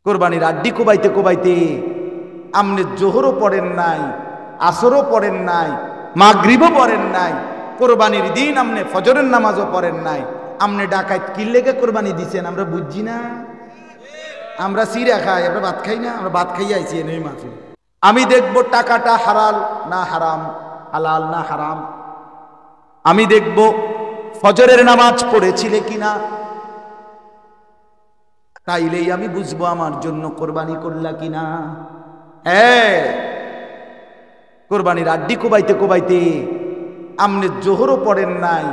কোরবানির আড্ডি কোবাইতে কোবাইতে আমনে জোহরও পড়েন নাই, আসরও পড়েন নাই, মাগরিবও পড়েন নাই, কোরবানির দিন আমনে ফজরের নামাজও পড়েন নাই। আমনে ডাকাত কি লেগে কোরবানি দিছেন আমরা বুঝছি না। আমরা সিরা খাই, আমরা ভাত খাই না, আমরা ভাত খাইয়া আইছি এই মাহফিল। আমি দেখব টাকাটা হালাল না হারাম, হালাল না হারাম। আমি দেখব ফজরের নামাজ পড়েছিলে কিনা, তাইলেই আমি বুঝবো আমার জন্য কোরবানি করলা কিনা। হ্যাঁ, কোরবানির আড্ডি কোবাইতে কোবাইতে আমনে জোহরও পড়েন নাই,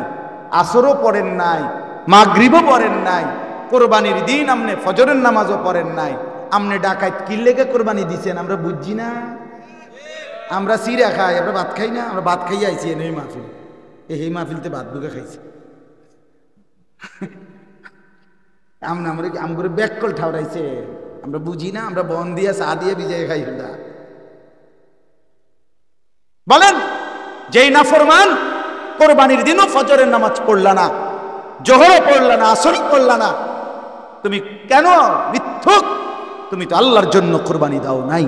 আসরও পড়েন নাই, মাগরিবও পড়েন নাই, কোরবানির দিন আমনে ফজরের নামাজও পড়েন নাই। আমনে ডাকাত কি লেগে কোরবানি দিছেন আমরা বুঝছি না। আমরা সিরা খাই, আমরা ভাত খাই না, আমরা ভাত খাইয়া আইছি এই মাহফিল। এই মাহফিলতে ভাত ঢুকে খাইছি। আমরা ব্যাককল ঠাউরাইছে, আমরা বুঝি না। আমরা বন দিয়া চা দিয়ে বিজয় খাই। বলেন, যেই নাফরমান কোরবানির দিনও ফজরের নামাজ পড়লা না, জোহরও পড়লা না, আসরও পড়লা না, তুমি কেন মিথ্যুক? তুমি তো আল্লাহর জন্য কোরবানি দাও নাই।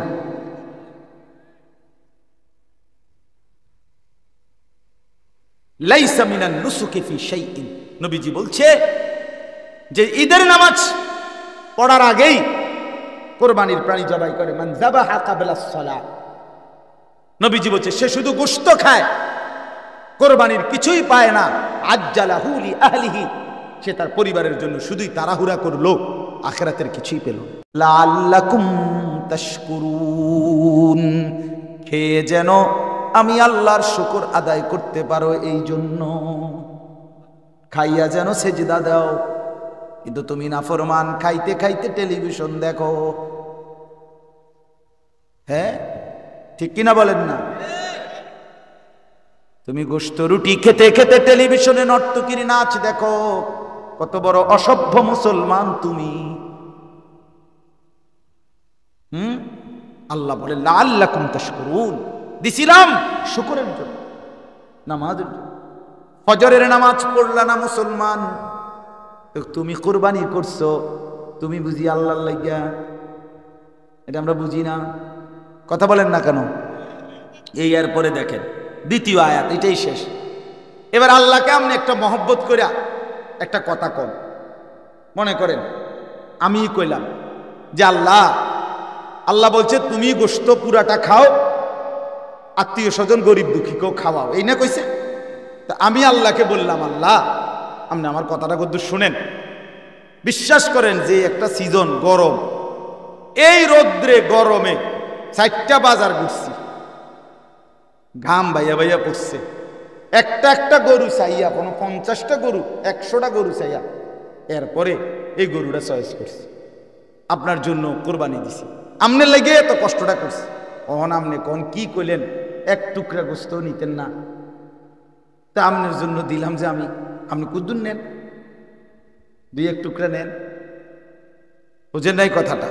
লাইসা মিনান নুসুকি ফি শাইইন, নবীজি বলছে যে ঈদের নামাজ পড়ার আগেই কোরবানির প্রাণী জবাই করে। মান যাবাহা ক্বাবলাস সালাহ, নবীজি বলছে সে শুধু গোশত খায়, কোরবানির কিছুই পায় না। আজ্জালাহু লি আহলিহি, সে তার পরিবারের জন্য শুধুই তাড়াহুড়া করলো, আখিরাতের কিছুই পেল। লাআল্লাকুম তাশকুরুন, খেয়ে যেন আমি আল্লাহর শুকর আদায় করতে পারো, এই জন্য খাইয়া যেন সেজদা দাও। কিন্তু তুমি নাফরমান, খাইতে খাইতে টেলিভিশন দেখো। হ্যাঁ, ঠিক কিনা বলেন না? তুমি গোশত রুটি খেতে খেতে টেলিভিশনে নর্তকীর নাচ দেখো। কত বড় অসভ্য মুসলমান তুমি। আল্লাহ বলে লাআল্লাকুম তাশকুরুন, দিছিলাম শুকরের জন্য, নামাজের জন্য। ফজরের নামাজ পড়লা না মুসলমান, তুমি কুরবানি করছো, তুমি বুঝি আল্লাহর লাগিয়া? এটা আমরা বুঝি না। কথা বলেন না কেন? এই এরপরে দেখেন দ্বিতীয় আয়াত, এটাই শেষ। এবার আল্লাহকে আপনি একটা মহব্বত কইরা একটা কথা কন। মনে করেন আমি কইলাম যে আল্লাহ, আল্লাহ বলছে তুমি গোশত পুরাটা খাও, আত্মীয় স্বজন গরিব দুঃখীকেও খাওয়াও, এই না কইছে? তা আমি আল্লাহকে বললাম, আল্লাহ আপনি আমার কথাটা কত শুনেন। বিশ্বাস করেন যে একটা সিজন গরম, এই রৌদ্রে গরমে 4টা বাজার ঘুরছি, ঘাম বাইয়া বাইয়া পড়ছে, একটা একটা গরু চাইয়া, কোনো 50টা গরু 100টা গরু চাইয়া, এরপরে এই গরুটা চয়েস করছি, আপনার জন্য কোরবানি দিছি। আমনে লেগে এত কষ্টটা করছি। অহন আমনে কোন কি কইলেন, এক টুকরা গোশত নিতেন না? তা আমনের জন্য দিলাম যে আমি, আপনি কুদ্দুন নেন, 2-1 টুকরা নেন। বুঝেন নাই কথাটা?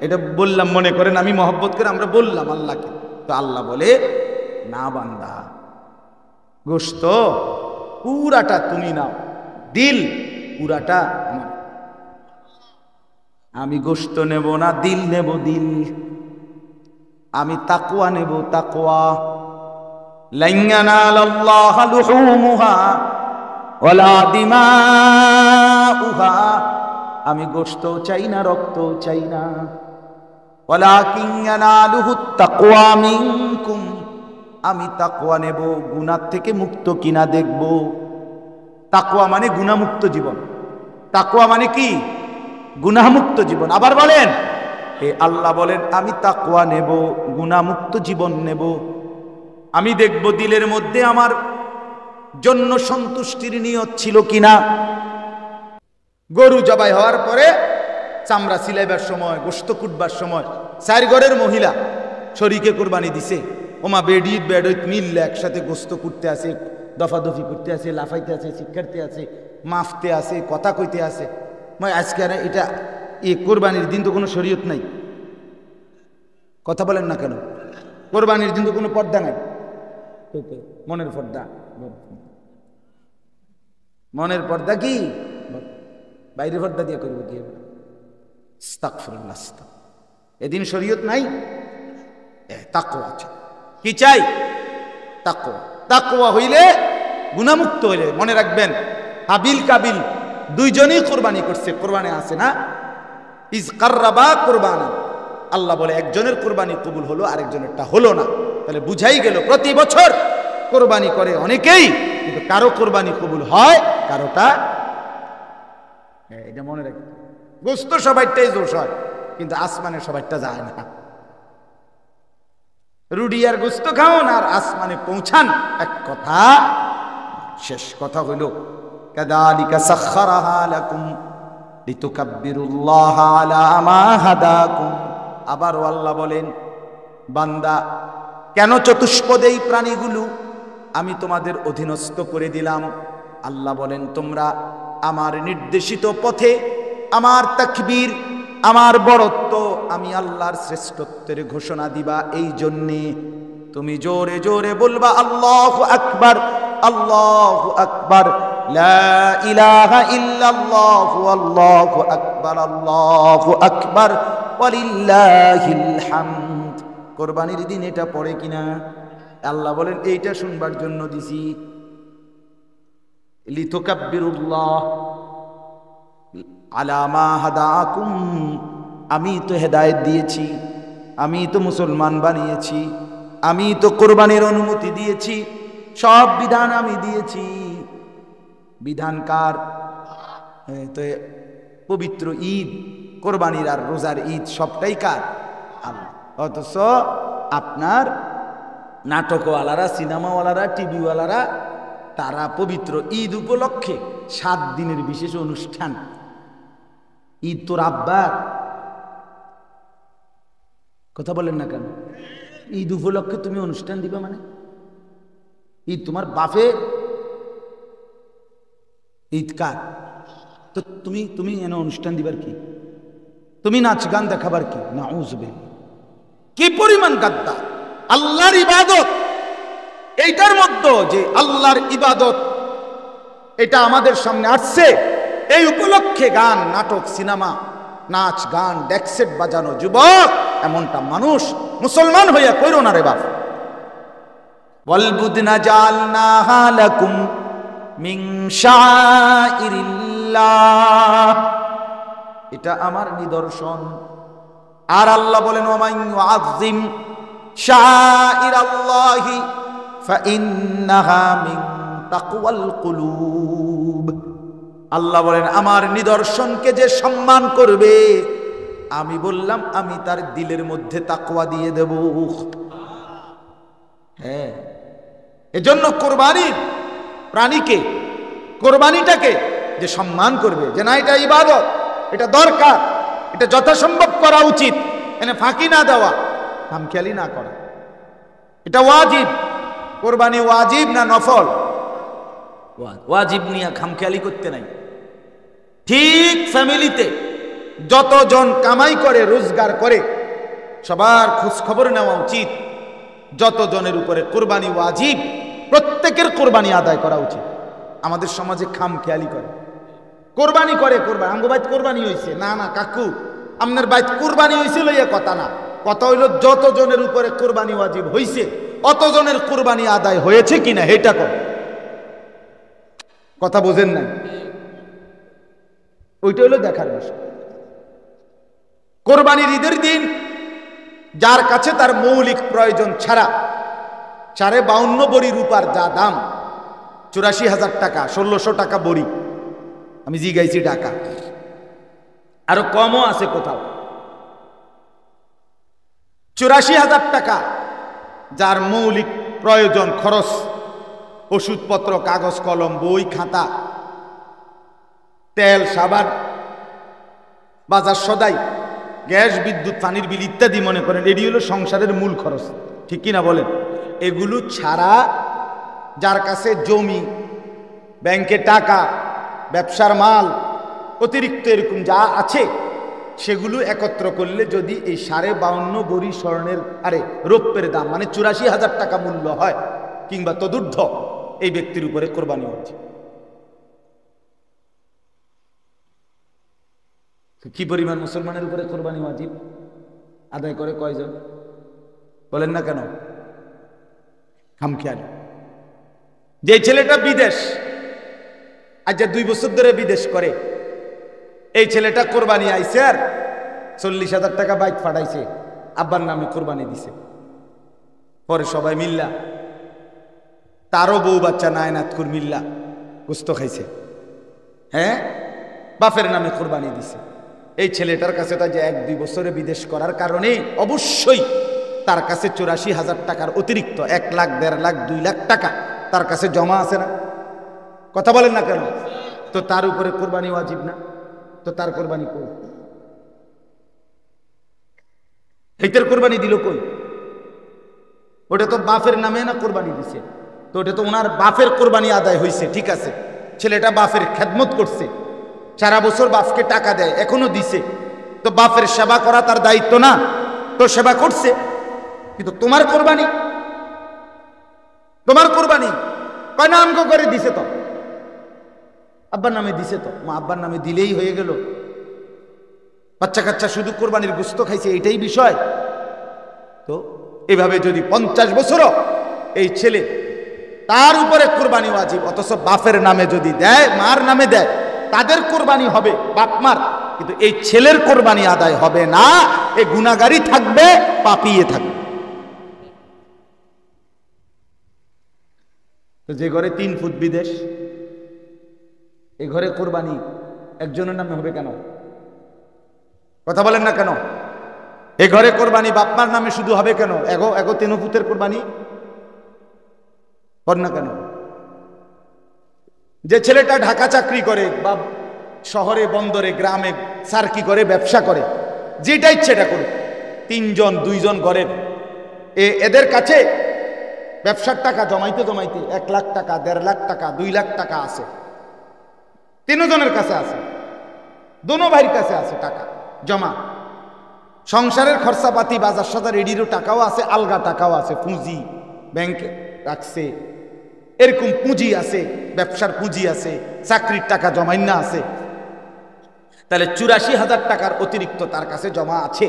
এটা বললাম, মনে করেন আমি মহব্বত করে আমরা বললাম আল্লাহকে। তো আল্লাহ বলে, না বান্দা, গোশত পুরাটা তুমি নাও, দিল পুরাটা আমার। আমি গোশত নেব না, দিল নেব, দিল। আমি তাকওয়া নেব, তাকওয়া। লান ইয়ানালাল্লাহা লুহুমুহা ওয়ালা দিমাউহা, আমি গোশতও চাই না, রক্তও চাই না। ওয়ালাকিন ইয়ানালুহুত তাকওয়া মিনকুম, আমি তাকওয়া নেব, গুনাহ থেকে মুক্ত কিনা দেখব। তাকওয়া মানে গুনাহমুক্ত জীবন। তাকওয়া মানে কি? গুনাহমুক্ত জীবন। আবার বলেন, হে আল্লাহ বলেন আমি তাকওয়া নেব, গুনাহমুক্ত জীবন নেব। আমি দেখব দিলের মধ্যে আমার জন্য সন্তুষ্টির নিয়ত ছিল কিনা। গরু জবাই হওয়ার পরে চামড়া সিলাইবার সময়, গোশত কুটবার সময় 4 ঘরের মহিলা শরীকে কোরবানি দিছে। ওমা বেডিত বেডইত মিললে একসাথে গোশত কুটতে আছে, দফাদফি করতে আছে, লাফাইতে আছে, শিক্ষার্থী আছে, মাফতে আছে, কথা কইতে আছে। আজকে আর এটা এই কোরবানির দিন তো কোনো শরীয়ত নাই। কথা বলেন না কেন? কোরবানির দিন তো কোনো পর্দা নাই। মনের পর্দা, মনের পর্দা কি? বাইরের পর্দা দিয়ে করবো কি? আস্তাগফিরুল্লাহ। এদিন শরীয়ত নাই, তাকওয়া আছে। কি চাই? তাকওয়া। তাকওয়া হইলে, গুনাহমুক্ত হইলে, মনে রাখবেন হাবিল কাবিল দুইজনই কোরবানি করছে, কোরবানি আছে না, ইজ কাররাবা কোরবানা। আল্লাহ বলে একজনের কোরবানি কবুল হলো, আরেকজনেরটা হলো না। তাহলে বুঝাই গেল প্রতি বছর কোরবানি করে অনেকেই, কিন্তু কারো কোরবানি কবুল হয়, কারোটা। এটা মনে রাখবেন। গোস্ত সবাইটাই জোশ হয়, কিন্তু আসমানে সবাইটা যায় না। রুডি আর গোস্ত খাওন আর আসমানে পৌঁছান এক কথা। শেষ কথা হইল কাযালিকা সাখখারাহা লাকুম লিতুকাব্বিরুল্লাহা আলা মা হাদাকুম। আবারও আল্লাহ বলেন, বান্দা কেন চতুষ্পদে এই প্রাণীগুলো আমি তোমাদের অধীনস্থ করে দিলাম? আল্লাহ বলেন, তোমরা আমার নির্দেশিত পথে আমার তাকবীর, আমার বড়ত্ব, আমি আল্লাহর শ্রেষ্ঠত্বের ঘোষণা দিবা। এই জন্যে তুমি জোরে জোরে বলবা আল্লাহু আকবার, আল্লাহু আকবার, লা ইলাহা ইল্লাল্লাহু, আল্লাহু আকবার, আল্লাহু আকবার, ওয়ালিল্লাহিল হামদ। কোরবানির দিন এটা পড়ে কিনা? আল্লাহ বলেন এইটা শুনবার জন্য দিছি। লিতুকাব্বিরুল্লাহ আলা মা হাদাকুম, আমি তো হেদায়েত দিয়েছি, আমি তো মুসলমান বানিয়েছি, আমি তো কোরবানির অনুমতি দিয়েছি, সব বিধান আমি দিয়েছি। বিধানকার তো পবিত্র ঈদ, কোরবানির আর রোজার ঈদ সবটাই কার? আল্লাহ। অথচ আপনার নাটকওয়ালারা, সিনেমাওয়ালারা, টিভিওয়ালারা তারা পবিত্র ঈদ উপলক্ষে 7 দিনের বিশেষ অনুষ্ঠান। ঈদ তোর আব্বার, কথা বলেন না কেন? ঈদ উপলক্ষে তুমি অনুষ্ঠান দিবা মানে? ঈদ তোমার বাপের, ঈদ কার? তো তুমি এনে অনুষ্ঠান দিবার কি? তুমি নাচ গান দেখাবার কি? নাউযুবিল্লাহ। কি পরিমাণ গাদ্দার! আল্লাহর ইবাদত, এইটার মধ্যে যে আল্লাহর ইবাদত এটা আমাদের সামনে আসছে, এই উপলক্ষে গান, নাটক, সিনেমা, নাচ গান, ডেকসেট বাজানো, যুবক এমনটা মানুষ মুসলমান হইয়া কইরো না রে বাপ। ওয়াল বুদনা জাআলনাহা লাকুম মিন শাআইরিল্লাহ, এটা আমার নিদর্শন। আর আল্লাহ বলেন ওয়া মান ইউআযযিম শাআইরাল্লাহি ফাইন্নাহা মিন তাকওয়াল কুলুব। আল্লাহ বলেন আমার নিদর্শনকে যে সম্মান করবে, আমি বললাম আমি তার দিলের মধ্যে তাকওয়া দিয়ে দেব। হ্যাঁ, এজন্য কোরবানির প্রাণীকে, কোরবানিটাকে যে সম্মান করবে, যে না এটা ইবাদত, এটা দরকার, এটা যথাসম্ভব করা উচিত, এনে ফাঁকি না দেওয়া, খামখেয়ালি না করা, এটা ওয়াজিব। কোরবানি ওয়াজিব না নফল? ওয়াজিব নিয়ে খামখেয়ালি করতে নাই। ঠিক ফ্যামিলিতে যতজন কামাই করে, রোজগার করে, সবার খোঁজ খবর নেওয়া উচিত। যতজনের উপরে কোরবানি ওয়াজিব, প্রত্যেকের কোরবানি আদায় করা উচিত। আমাদের সমাজে খামখেয়ালি করে, কোরবানি করে, কোরবানি আমগো বাইত কোরবানি হয়েছে, না না কাকু আপনার বাইত কোরবানি হয়েছে লইয়া কথা না, কথা হইল যতজনের উপরে কোরবানি ওয়াজিব হয়েছে অতজনের কোরবানি আদায় হয়েছে কিনা এটা কর। কথা বোঝেন নাই? ওইটা হলো দেখার বিষয়। কোরবানির ঈদের দিন যার কাছে তার মৌলিক প্রয়োজন ছাড়া 52 বড়ি রূপার যা দাম, 84,000 টাকা, 1600 টাকা বড়ি, আমি জিগাইছি টাকা, আরো কমও আছে কোথাও, 84,000 টাকা যার মৌলিক প্রয়োজন, খরচ, ওষুধপত্র, কাগজ কলম, বই খাতা, তেল সাবান, বাজার সদাই, গ্যাস বিদ্যুৎ পানির বিল ইত্যাদি মনে করেন এটি হলো সংসারের মূল খরচ, ঠিক কিনা বলেন? এগুলো ছাড়া যার কাছে জমি, ব্যাংকে টাকা, ব্যবসার মাল, অতিরিক্ত এরকম যা আছে সেগুলো একত্র করলে যদি এই 52 বড়ি স্বর্ণের রৌপ্যের দাম মানে 84,000 টাকা মূল্য হয় কিংবা তদূর্ধ্ব, এই ব্যক্তির উপরে কোরবানি হচ্ছে। কি পরিমাণ মুসলমানের উপরে কোরবানি ওয়াজিব? আদায় করে কয়জন বলেন না কেন? খামখেয়ালি। যে ছেলেটা বিদেশ, আজ 2 বছর ধরে বিদেশ করে, এই ছেলেটা কোরবানি আইছে আর 40,000 টাকা বাইক ফাটাইছে, আব্বার নামে কোরবানি দিছে। পরে সবাই মিল্লা, তারও বউ বাচ্চা নায়নাতকুর মিল্লা গোস্ত খাইছে, হ্যাঁ, বাপের নামে কোরবানি দিছে। এই ছেলেটার কাছে তা যে 1-2 বছরে বিদেশ করার কারণে অবশ্যই তার কাছে 84,000 টাকার অতিরিক্ত 1 লাখ, 1.5 লাখ, 2 লাখ টাকা তার কাছে জমা আছে না? কথা বলেন না কেন? তো তার উপরে কোরবানি ওয়াজিব না? তো তার কোরবানি কই? এইটার কোরবানি দিল কই? ওটা তো বাপের নামে না কোরবানি দিছে, তো ওটা তো ওনার বাপের কোরবানি আদায় হয়েছে, ঠিক আছে। ছেলেটা বাপের খেদমত করছে, সারা বছর বাপকে টাকা দেয়, এখনো দিছে, তো বাপের সেবা করা তার দায়িত্ব না? তো সেবা করছে, কিন্তু তোমার কোরবানি, তোমার কোরবানি কয় নাম করে দিছে, তো আব্বার নামে দিছে, তো মা আব্বার নামে দিলেই হয়ে গেল। বাচ্চা কাচ্চা শুধু কোরবানির গোস্ত খাইছে, এইটাই বিষয়? তো এভাবে যদি 50 বছরও এই ছেলে, তার উপরে কোরবানি ওয়াজিব, অথচ বাপের নামে যদি দেয়, মার নামে দেয়, তাদের কোরবানি হবে বাপ মার, কিন্তু এই ছেলের কোরবানি আদায় হবে না। এই গুনাহগারই থাকবে, পাপিয়ে থাকবে। তো যে ঘরে 3 ফুট বিদেশ, এই ঘরে কোরবানি একজনের নামে হবে কেন? কথা বলেন না কেন? এই ঘরে কোরবানি বাপমার নামে শুধু হবে কেন? এগো 3 ফুটের কোরবানি কর না কেন? যে ছেলেটা ঢাকা চাকরি করে বা শহরে, বন্দরে, গ্রামে সার্কি করে, ব্যবসা করে, যেটা ইচ্ছে এটা করে, 3 জন 2 জন ঘরের, এদের কাছে ব্যবসার টাকা জমাইতে জমাইতে 1 লাখ টাকা, 1.5 লাখ টাকা, 2 লাখ টাকা আছে, 3 জনের কাছে আছে, দোনো ভাইয়ের কাছে আছে টাকা জমা। সংসারের খরচাপাতি, বাজার সাজার রেডিরও টাকাও আছে, আলগা টাকাও আছে, পুঁজি ব্যাংকে রাখছে, এরকম পুঁজি আছে, ব্যবসার পুঁজি আছে, চাকরির টাকা জমাইনা আছে। তাহলে 84,000 টাকার অতিরিক্ত তার কাছে জমা আছে।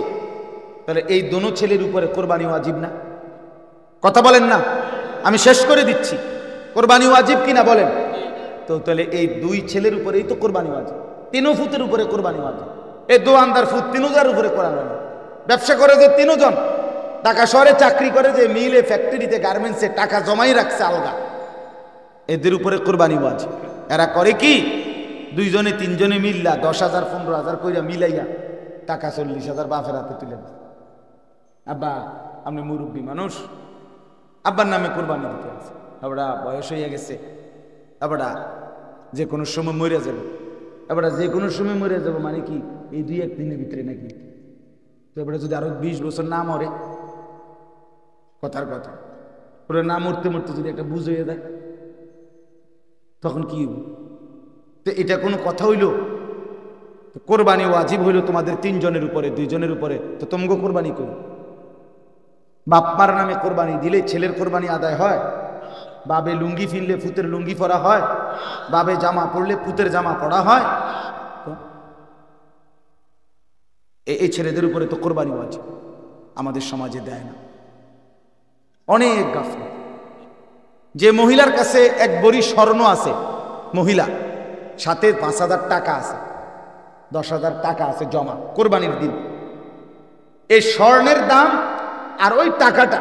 তাহলে এই দোনো ছেলের উপরে কোরবানি ওয়াজিব না? কথা বলেন না? আমি শেষ করে দিচ্ছি, কোরবানি ওয়াজিব কিনা বলেন? তো তাহলে এই 2 ছেলের উপরেই তো কোরবানি ওয়াজিব। 3 ফুটের উপরে কোরবানি ওয়াজিব। এই দোয়ানদার ফুট 3,000 উপরে কোরবানি ওয়াজিব। ব্যবসা করে যে 3 জন, ঢাকা শহরে চাকরি করে যে মিলে, ফ্যাক্টরিতে, গার্মেন্টসে টাকা জমাই রাখছে আলগা, এদের উপরে কোরবানি ওয়াজিব। এরা করে কি? 2 জনে 3 জনে মিল্লা 10,000 15,000 কইরা মিলাইয়া টাকা 40,000 বাপের হাতে তুলে দেয়। আব্বা আপনি মুরব্বী মানুষ, আব্বার নামে কোরবানি দিতে আছে, আবার বয়স হইয়া গেছে, আবার যে কোনো সময় মরে যাবে, আবার যে কোনো সময় মরে যাবো, মানে কি এই 2-1 দিনের ভিতরে নাকি? তো এবারে যদি আরো 20 বছর না মরে, কথার কথা, ওরা না মরতে মরতে যদি একটা বুঝ হয়ে যায়, তখন কি? তো এটা কোনো কথা হইল? কোরবানি ওয়াজিব হইল তোমাদের 3 জনের উপরে, 2 জনের উপরে, তো তোমগো কোরবানি করি? বাপমার নামে কোরবানি দিলে ছেলের কোরবানি আদায় হয়? বাবে লুঙ্গি ফিরলে ফুতের লুঙ্গি পরা হয়? বাবে জামা পরলে ফুতের জামা পরা হয়? এই ছেলেদের উপরে তো কোরবানি ওয়াজিব, আমাদের সমাজে দেয় না। অনেক গাফিল। যে মহিলার কাছে 1 ভরি স্বর্ণ আছে, মহিলা সাথে 5,000 টাকা আছে, 10,000 টাকা আছে জমা কোরবানির দিন, এই স্বর্ণের দাম আর ওই টাকাটা,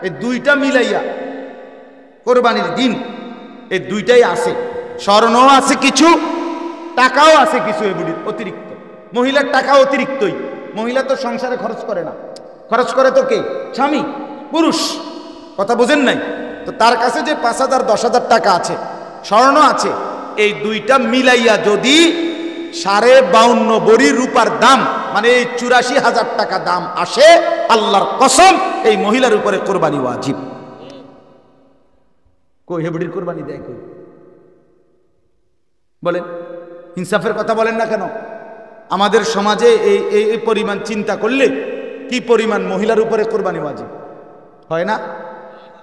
এই 2টা মিলাইয়া কোরবানির দিন এই 2টাই আছে, স্বর্ণও আছে কিছু, টাকাও আছে কিছু, এগুলির অতিরিক্ত। মহিলার টাকা অতিরিক্তই, মহিলা তো সংসারে খরচ করে না, খরচ করে তো কে? স্বামী, পুরুষ। কথা বোঝেন নাই? তো তার কাছে যে 5,000 10,000 টাকা আছে, স্বর্ণ আছে, এই 2টা মিলাইয়া যদি 52.5 ভরি রূপার দাম, মানে এই 84,000 টাকা দাম আসে, আল্লাহর কসম এই মহিলার উপরে কোরবানি ওয়াজিব। কই হেবড়ির কোরবানি দেয় কই? বলেন, ইনসাফের কথা বলেন না কেন? আমাদের সমাজে এই পরিমাণ চিন্তা করলে কি পরিমাণ মহিলার উপরে কোরবানি ওয়াজিব হয় না?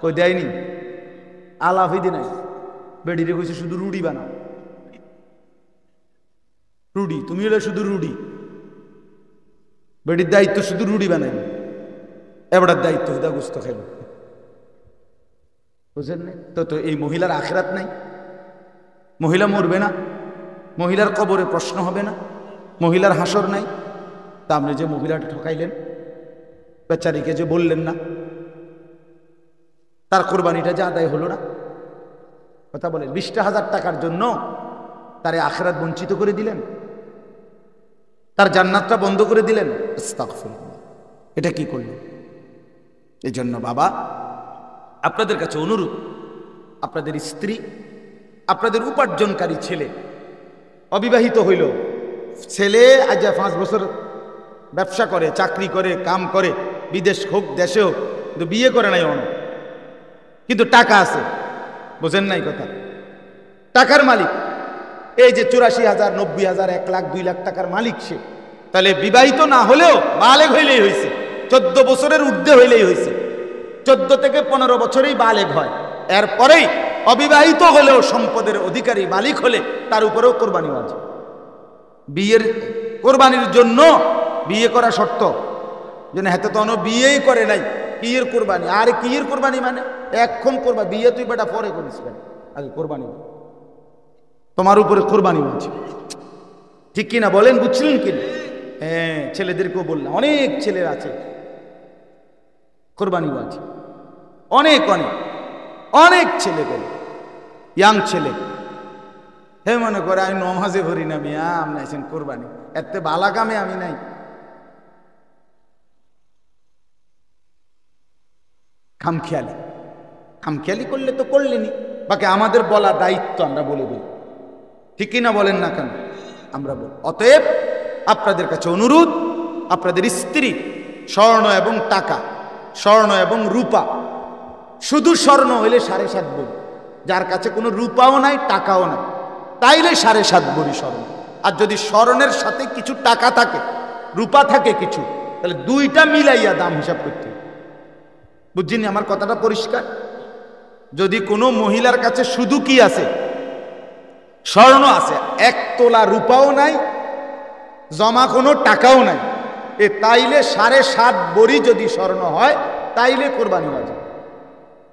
কই দেয়নি? আলাফিদি নাই, বেডিরে কইছে শুধু রুডি বানাও, রুডি, তুমি হলে শুধু রুডি, বেটির দায়িত্ব শুধু রুটি বানাইবে, এবারের দায়িত্ব হুদা গুস্ত খাইল। বুঝলেন না? তো এই মহিলার আখিরাত নাই, মহিলা মরবে না, মহিলার কবরে প্রশ্ন হবে না, মহিলার হাসর নাই। তা আপনি যে মহিলাটা ঠকাইলেন, বেচারিকে যে বললেন না, তার কোরবানিটা যে আদায় হলো না। কথা বলেন, 20,000 টাকার জন্য তারে আখিরাত বঞ্চিত করে দিলেন, তার জান্নাতটা বন্ধ করে দিলেন। আস্তাগফিরুল্লাহ, এটা কি করলেন? এই জন্য বাবা, আপনাদের কাছে অনুরোধ, আপনাদের স্ত্রী, আপনাদের উপার্জনকারী ছেলে অবিবাহিত হইল, ছেলে আজ 5 বছর ব্যবসা করে, চাকরি করে, কাম করে, বিদেশ হোক দেশে হোক, কিন্তু বিয়ে করে নাই অন, কিন্তু টাকা আছে। বোঝেন নাই কথা? টাকার মালিক, এই যে 84,000, 90,000, 1 লাখ, 2 লাখ টাকার মালিক সে। তাহলে বিবাহিত না হলেও বালেগ হইলেই হয়েছে, 14 বছরের ঊর্ধ্বে হইলেই হয়েছে। 14 থেকে 15 বছরেই বালেগ হয়। এরপরেই অবিবাহিত হলেও সম্পদের অধিকারী মালিক হলে তার উপরেও কোরবানি ওয়াজিব। বিয়ের কোরবানির জন্য বিয়ে করা শর্ত, যেন হাতে তো বিয়েই করে নাই, কিয়ের কোরবানি? আর কিয়ের কোরবানি মানে এখন করবা, বিয়ে তুই বেটা পরে করিস, আগে কোরবানি, তোমার উপরে কোরবানি ওয়াজিব। ঠিক কিনা বলেন? বুঝছিলেন কিনা? হ্যাঁ, ছেলেদেরকেও বললাম, অনেক ছেলে আছে কোরবানি ওয়াজিব, অনেক অনেক অনেক ছেলে পেলে, ইয়াং ছেলে। হে মনে করে আমি নমাজে ভরি না, মিয়া আপনি আছেন কোরবানি, এত বালা কামে আমি নাই। খামখেয়ালি, খামখেয়ালি করলে তো করলেনি, বাকি আমাদের বলা দায়িত্ব, আমরা বলে দিই। ঠিক কিনা বলেন না কেন? আমরা বলি। অতএব আপনাদের কাছে অনুরোধ, আপনাদের স্ত্রী স্বর্ণ এবং টাকা, স্বর্ণ এবং রূপা, শুধু স্বর্ণ হইলে 7.5 ভরি, যার কাছে কোনো রূপাও নাই টাকাও নাই, তাইলে 7.5 ভরি স্বর্ণ। আর যদি স্বর্ণের সাথে কিছু টাকা থাকে, রূপা থাকে কিছু, তাহলে দুইটা মিলাইয়া দাম হিসাব করতে। বুঝছেন আমার কথাটা পরিষ্কার? যদি কোনো মহিলার কাছে শুধু কি আছে, স্বর্ণ আছে, 1 তোলা রূপাও নাই, জমা কোনো টাকাও নাই, তাইলে 7.5 ভরি যদি স্বর্ণ হয়, তাইলে কোরবানি ওয়াজিব।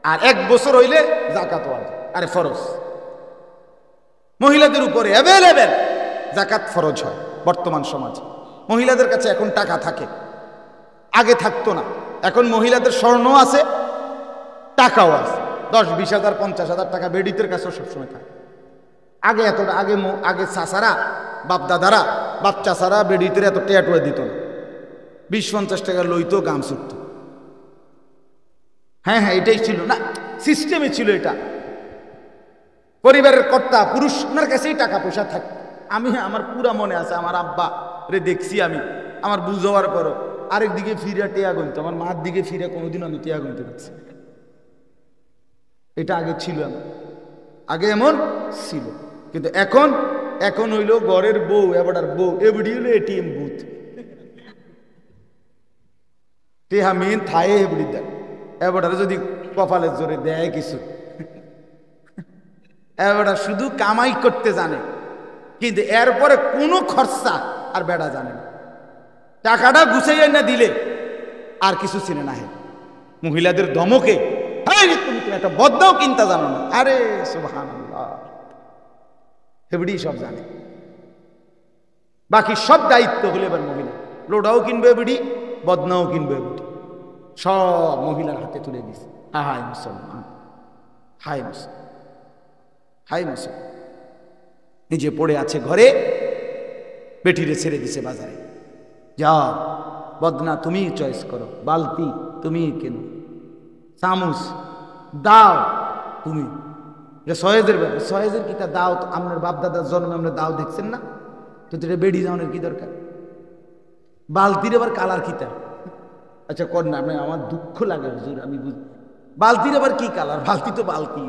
আর 1 বছর হইলে যাকাত ওয়াজিব, আরে ফরজ। মহিলাদের উপরে অ্যাভেলেবেল যাকাত ফরজ হয় বর্তমান সমাজে। মহিলাদের কাছে এখন টাকা থাকে, আগে থাকতো না। এখন মহিলাদের স্বর্ণ আছে, টাকাও আছে, 10-20 হাজার 50,000 টাকা বেডিতের কাছেও সবসময় থাকে। আগে এতটা, আগে চাচারা, বাপ দাদারা, বাপ চাচারা বেডিতের এত টেয়াটুয়া দিত না, 20-50 টাকা লইতো, গাম ছুটত। হ্যাঁ হ্যাঁ, এটাই ছিল না, সিস্টেমে ছিল এটা। পরিবারের কর্তা পুরুষ, ওনার কাছেই টাকা পয়সা থাকে। আমার পুরা মনে আছে, আমার আব্বা রে দেখছি আমি, আমার বুঝ হওয়ার পরও আরেক দিকে ফিরে টেয়া গুনতো, আমার মার দিকে ফিরে কোনোদিন আমি টেয়া গুনতে পারছি। এটা আগে ছিল, আগে এমন ছিল। কিন্তু এখন হইল ঘরের বউ, এবারের বউ, এবারই হইল এটিএম বুথ, টেহা মেন থায়ে এবারই দেয়। এবারে যদি কপালের জোরে দেয় কিছু, এবারে শুধু কামাই করতে জানে, কিন্তু এরপরে কোনো খরচা আর বেড়া জানে না। টাকাটা গুছাইয়া না দিলে আর কিছু চিনে না। হে মহিলাদের ধমকে, তুমি একটা বদনাও কিনতে জানো না, আরে সুবহানাল্লাহ, হেবড়ি সব জানে। বাকি সব দায়িত্ব হলে এবার মহিলা, লোডাও কিনবে এবিডি, বদনাও কিনবে এবিডি, সব মহিলার হাতে তুলে দিছে। হায় মুসলমান, হায় মুসলমান, হায় মুসলমান। নিজে পড়ে আছে ঘরে, বেটিরে ছেড়ে দিছে বাজারে, যাও বদনা তুমি চয়েস করো, বালতি তুমি কেন, চামচ দাও তুমি, সহেজের ব্যাপার, সহেজের কিটা দাও, তো আপনার বাপ দাদার জন্মে আমরা দাও দেখছেন না, তো এটা বেড়ি যাওয়ানোর কি দরকার? বালতির আবার কালার কিটা, আচ্ছা কর না, আমার দুঃখ লাগে হুজুর, আমি বুঝি বালতির আবার কি কালার, বালতি তো বালতি,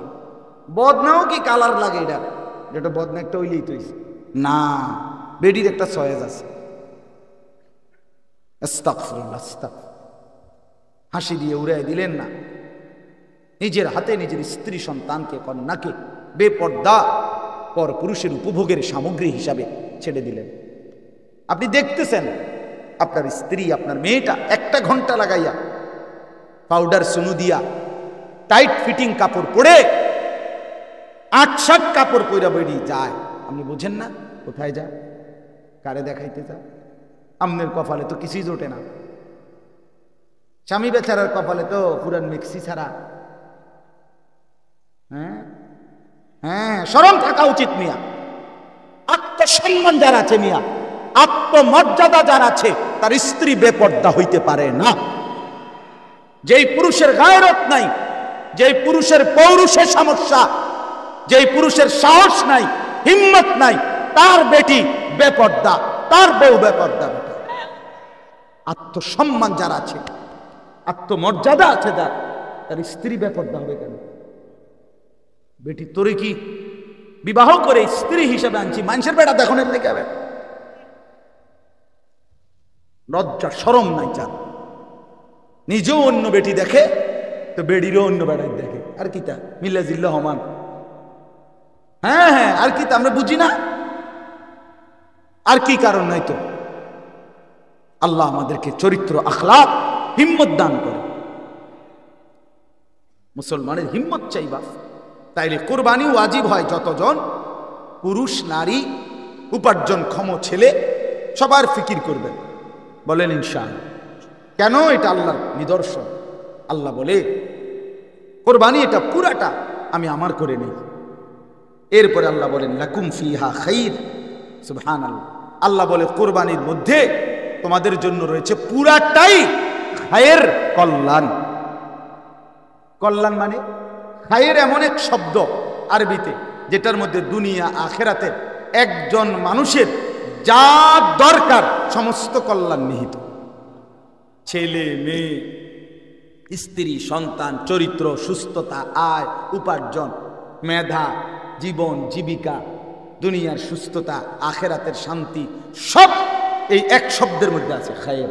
বদনাও কি কালার লাগে? এটা যেটা বদনা একটা ওইলেই তো না, বেডির একটা সহেজ আছে। আস্তাগফিরুল্লাহ, হাসি দিয়ে উড়াই দিলেন না, নিজের হাতে নিজের স্ত্রী সন্তানকে, কন্যাকে বেপর্দা পর পুরুষের উপভোগের সামগ্রী হিসাবে ছেড়ে দিলেন। আপনি দেখতেছেন আপনার স্ত্রী, আপনার মেয়েটা 1 ঘন্টা লাগাইয়া পাউডার সুনু দিয়া টাইট ফিটিং কাপড় পরে 8-7 কাপড় পইরা বেরিয়ে যায়, আপনি বুঝেন না কোথায় যায়, কারে দেখাইতে যায়? আমনের কপালে তো কিছুই জোটে না। স্বামী বেচারার কপালে তো পুরান মিক্সি ছাড়া। হ্যাঁ হ্যাঁ, শরম থাকা উচিত মিয়া। আত্মসম্মান যার আছে মিয়া, আত্মমর্যাদা যার আছে, তার স্ত্রী বেপর্দা হইতে পারে না। যেই পুরুষের গায়রত নাই, যেই পুরুষের পৌরুষে সমস্যা, যেই পুরুষের সাহস নাই, হিম্মত নাই, তার বেটি বেপর্দা, তার বউ বেপর্দা। বেটা আত্মসম্মান যার আছে, আত্মমর্যাদা আছে যার, তার স্ত্রী বেপর্দা হবে কেন? বেটি তোরে কি বিবাহ করে স্ত্রী হিসেবে আনছি, মানুষের বেটা দেখনের লেগে হবে? লজ্জা শরম নাই চার। নিজেও অন্য বেটি দেখে তো বেডিরও অন্য বেটাই দেখে, আর কি তা মিল্লা জিল্লা হমান। হ্যাঁ হ্যাঁ, আর কি তা আমরা বুঝি না? আর কি কারণ নাই তো? আল্লাহ আমাদেরকে চরিত্র, আখলাক, হিম্মত দান করে। মুসলমানের হিম্মত চাইবা, তাইলে কোরবানি ওয়াজিব হয়। যতজন পুরুষ নারী উপার্জনক্ষম ছেলে সবার ফিকির করবেন, বলেন ইনশাআল্লাহ। কেন? এটা আল্লাহর নিদর্শন। আল্লাহ বলে কোরবানি এটা পুরাটা আমি আমার করে নেই। এরপরে আল্লাহ বলেন লাকুম ফিহা খাইর, সুবহানাল্লাহ। আল্লাহ বলে কোরবানির মধ্যে তোমাদের জন্য রয়েছে পুরাটাই খায়ের, কল্যাণ। কল্যাণ মানে খায়ের এমন এক শব্দ আরবিতে যেটার মধ্যে দুনিয়া আখেরাতের একজন মানুষের যা দরকার সমস্ত কল্যাণ নিহিত। ছেলে মেয়ে, স্ত্রী, সন্তান, চরিত্র, সুস্থতা, আয়, উপার্জন, মেধা, জীবন জীবিকা, দুনিয়ার সুস্থতা, আখেরাতের শান্তি, সব এই এক শব্দের মধ্যে আছে, খায়ের।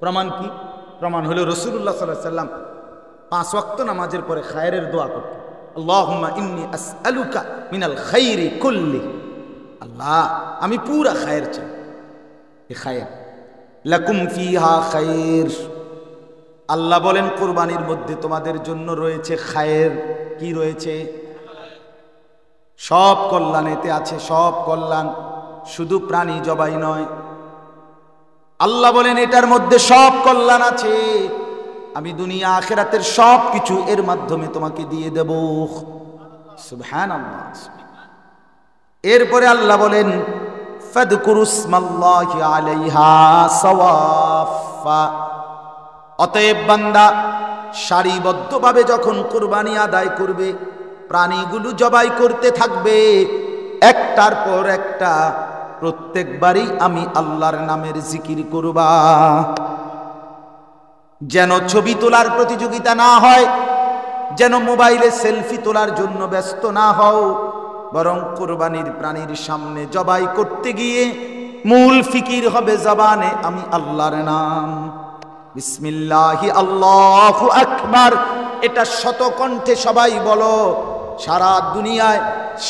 প্রমাণ কি? প্রমাণ হলো রাসূলুল্লাহ সাল্লাল্লাহু আলাইহি ওয়াসাল্লাম 5 ওয়াক্ত নামাজের পরে খায়েরের দোয়া করতেন। আল্লাহুম্মা ইন্নী আসআলুকা মিনাল খাইরি কুল্লি, আল্লাহ আমি পুরা খায়ের চাই। এই খায়ের, লাকুম ফিহা খাইর। আল্লাহ বলেন কুরবানির মধ্যে তোমাদের জন্য রয়েছে খায়ের। কি রয়েছে? সব কল্যাণ এতে আছে, সব কল্যাণ, শুধু প্রাণী জবাই নয়। আল্লাহ বলেন এটার মধ্যে সব কল্যাণ আছে, আমি দুনিয়া আখেরাতের সব কিছু এর মাধ্যমে তোমাকে দিয়ে দেব। সুবহানাল্লাহ। এরপরে আল্লাহ বলেন ফাদকুরুসমাল্লাহি আলাইহা সাওয়াফা। অতএব বান্দা সারিবদ্ধভাবে যখন কুরবানি আদায় করবে, প্রাণীগুলো জবাই করতে থাকবে একটার পর একটা, প্রত্যেকবারই আমি আল্লাহর নামের জিকির করবা। যেন ছবি তোলার প্রতিযোগিতা না হয়, যেন মোবাইলে সেলফি তোলার জন্য ব্যস্ত না হও, বরং কুরবানির প্রাণীর সামনে জবাই করতে গিয়ে মূল ফিকির হবে জবানে আমি আল্লাহর নাম, বিসমিল্লাহি আল্লাহু আকবার। এটা শতকণ্ঠে সবাই বলো, সারা দুনিয়ায়,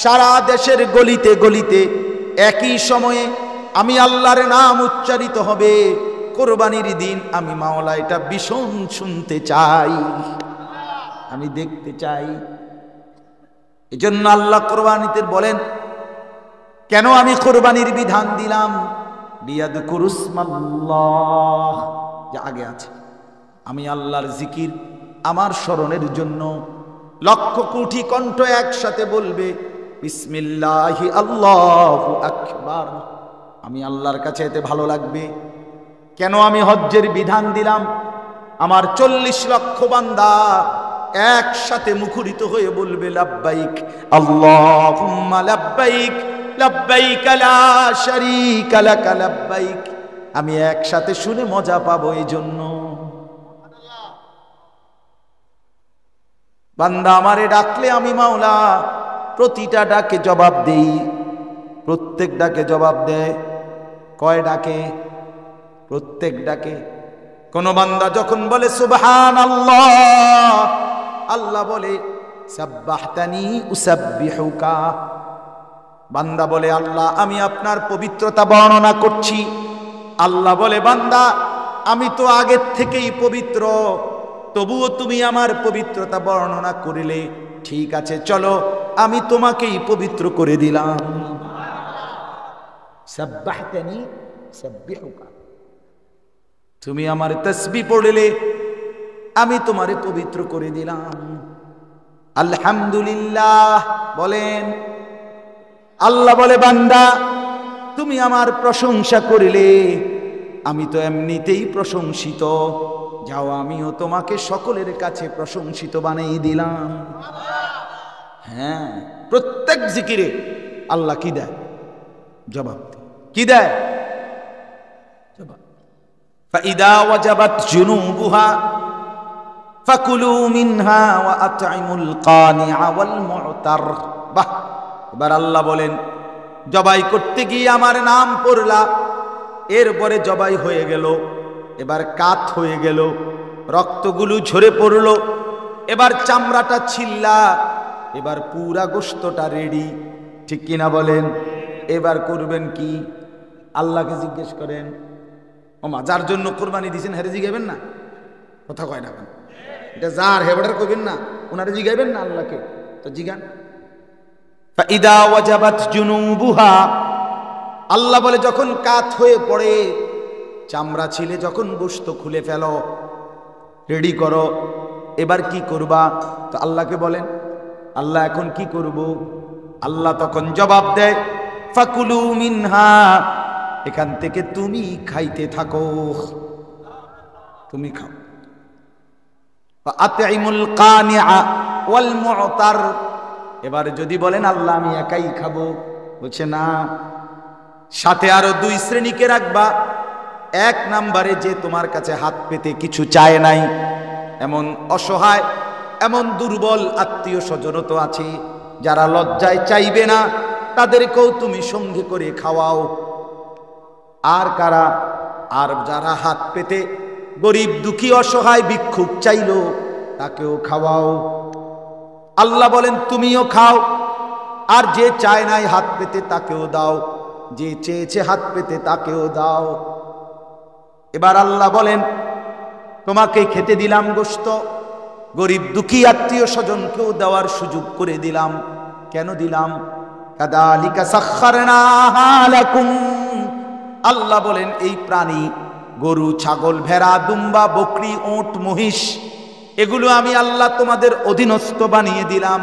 সারা দেশের গলিতে গলিতে একই সময়ে আমি আল্লাহর নাম উচ্চারিত হবে। কোরবানির দিন আমি মাওলা এটা ভীষণ শুনতে চাই, আমি দেখতে চাই। এজন্য আল্লাহ কোরবানিতে বলেন, কেন আমি কোরবানির বিধান দিলাম? লিয়াযকুরুসমাল্লাহ, যা আগে আছে, আমি আল্লাহর জিকির, আমার স্মরণের জন্য লক্ষ কোটি কণ্ঠ একসাথে বলবে বিসমিল্লাহি আল্লাহু আকবার। আমি আল্লাহর কাছে এতে ভালো লাগবে। কেন আমি হজ্জের বিধান দিলাম? আমার 40 লক্ষ বান্দা একসাথে মুখরিত হয়ে বলবে লাব্বাইক আল্লাহুম্মা লাব্বাইক, লাব্বাইক লা শারীকা লাক লাব্বাইক। আমি একসাথে শুনে মজা পাবো। এই জন্য বান্দা আমারে ডাকলে আমি মাওলা প্রতিটা ডাকে জবাব দেই। প্রত্যেক ডাকে জবাব দেয়। কয় ডাকে? প্রত্যেক ডাকে। কোন বান্দা যখন বলে সুবহানাল্লাহ, আল্লাহ বলে সাব্বাহতানি উসাব্বিহুকা। বান্দা বলে আল্লাহ আমি আপনার পবিত্রতা বর্ণনা করছি, আল্লাহ বলে বান্দা আমি তো আগের থেকেই পবিত্র, তবুও তুমি আমার পবিত্রতা বর্ণনা করিলে, ঠিক আছে চলো আমি তোমাকেই পবিত্র করে দিলাম। সাব্বাহতানি সাব্বিহুকা, তুমি আমার তাসবিহ পড়লে আমি তোমারে পবিত্র করে দিলাম। আলহামদুলিল্লাহ বলেন। আল্লাহ বলে বান্দা তুমি আমার প্রশংসা করিলে, আমি তো এমনিতেই প্রশংসিত, যাও আমিও তোমাকে সকলের কাছে প্রশংসিত বানিয়ে দিলাম। হ্যাঁ, প্রত্যেক জিকিরে আল্লাহ কি দেয়? জবাব কি দেয়? জবাব। ফাইদা ওয়াজাবাত জুনুবুহা ফাকুলু মিনহা ওয়া আত'ইমুল কানিআ ওয়াল মু'তার। বাহ, এবার আল্লাহ বলেন জবাই করতে গিয়ে আমার নাম পড়লা, এরপরে জবাই হয়ে গেল, এবার কাত হয়ে গেল, রক্তগুলো ঝরে পড়ল, এবার চামড়াটা ছিল্লা, এবার পুরা গোশতটা রেডি, ঠিক কিনা বলেন? এবার করবেন কি? আল্লাহকে জিজ্ঞেস করেন। ওমা, যার জন্য কোরবানি দিয়েছেন হেরে জিগাইবেন না? কথা কয় না কেন? এটা যার হেবড়ার করবেন না, ওনারে জিগাইবেন না আল্লাহকে? তো জিগান। ফাইদা ওয়াজাবাত জুনুবুহা, আল্লাহ বলে যখন কাত হয়ে পড়ে, চামড়া ছিলে যখন গোশত খুলে ফেলো, রেডি করো, এবার কি করবা? তো আল্লাহকে বলেন আল্লাহ এখন কি করব? আল্লাহ তখন জবাব দেয় ফাকুলু মিনহা, এখান থেকে তুমি খাইতে থাকো, তুমি খাও। আত'ইমুল কানিআ ওয়াল মু'তার, এবার যদি বলেন আল্লাহ আমি একাই খাবো, বলছে না, সাথে আরো দুই শ্রেণীকে রাখবা। এক নাম্বারে যে তোমার কাছে হাত পেতে কিছু চায় নাই, এমন অসহায়, এমন দুর্বল আত্মীয় স্বজন তো আছে যারা লজ্জায় চাইবে না, তাদেরকেও তুমি সঙ্গে করে খাওয়াও। আর কারা? আর যারা হাত পেতে গরিব দুঃখী অসহায় ভিক্ষুক চাইলো, তাকেও খাওয়াও। আল্লাহ বলেন তুমিও খাও, আর যে চায় নাই হাত পেতে তাকেও দাও, যে চেয়েছে হাত পেতে তাকেও দাও। এবার আল্লাহ বলেন তোমাকে খেতে দিলাম গোশত, গরিব দুঃখী আত্মীয় স্বজনকেও দেওয়ার সুযোগ করে দিলাম। কেন দিলাম? কাযালিকা সাখখারনাহা লাকুম, আল্লাহ বলেন এই প্রাণী, গরু, ছাগল, ভেড়া, দুম্বা, বকরি, ওট, মহিষ, এগুলো আমি আল্লাহ তোমাদের অধীনস্থ বানিয়ে দিলাম,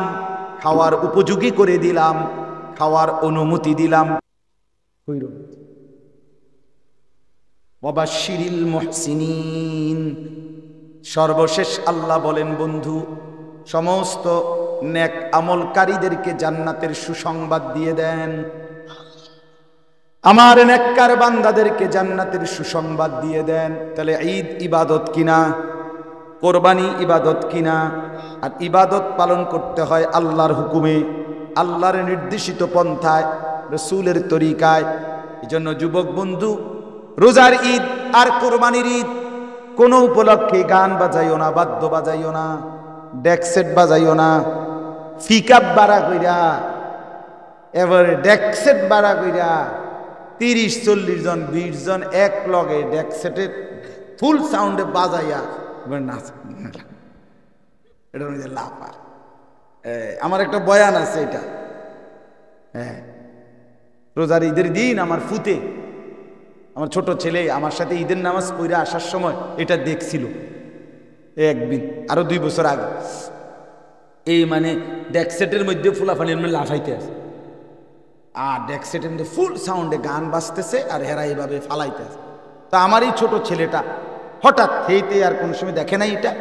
খাওয়ার উপযোগী করে দিলাম, খাওয়ার অনুমতি দিলাম। ওয়াবাশশিরিল মুহসিনিন, সর্বশেষ আল্লাহ বলেন বন্ধু সমস্ত নেক আমলকারীদেরকে জান্নাতের সুসংবাদ দিয়ে দেন। আমার নেককার বান্দাদেরকে জান্নাতের সুসংবাদ দিয়ে দেন। তাহলে ঈদ ইবাদত কিনা? কোরবানি ইবাদত কিনা? আর ইবাদত পালন করতে হয় আল্লাহর হুকুমে, আল্লাহর নির্দেশিত পন্থায়, রাসূলের তরিকায়। এজন্য যুবক বন্ধু, রোজার ঈদ আর কোরবানির ঈদ কোনো উপলক্ষে গান বাজাইও না, বাদ্য বাজাইও না, ডেক সেট বাজাইও না, পিকআপ বাড়া কইরা, এবারে ডেক সেট বাড়া কইরা 30-40 জন 20 জন এক লগে ডেক সেটের ফুল সাউন্ডে বাজাইয়া নাচ, এটা লাভ। আমার একটা বয়ান আছে, এটা হ্যাঁ, রোজার ঈদের দিন আমার ফুতে, আমার ছোট ছেলে আমার সাথে ঈদের নামাজ পড়ে আসার সময় এটা দেখছিল একদিন, আরো 2 বছর আগে। এই মানে ডেকসেটের মধ্যে ফুলাফানির মধ্যে লাফাইতে আছে, আর ডেকসেটের মধ্যে ফুল সাউন্ডে গান বাজতেছে, আর হেরা এইভাবে ফালাইতে আছে। তা আমার এই ছোট ছেলেটা হঠাৎ খেয়েতে, আর কোনো সময় দেখে নাই, এটা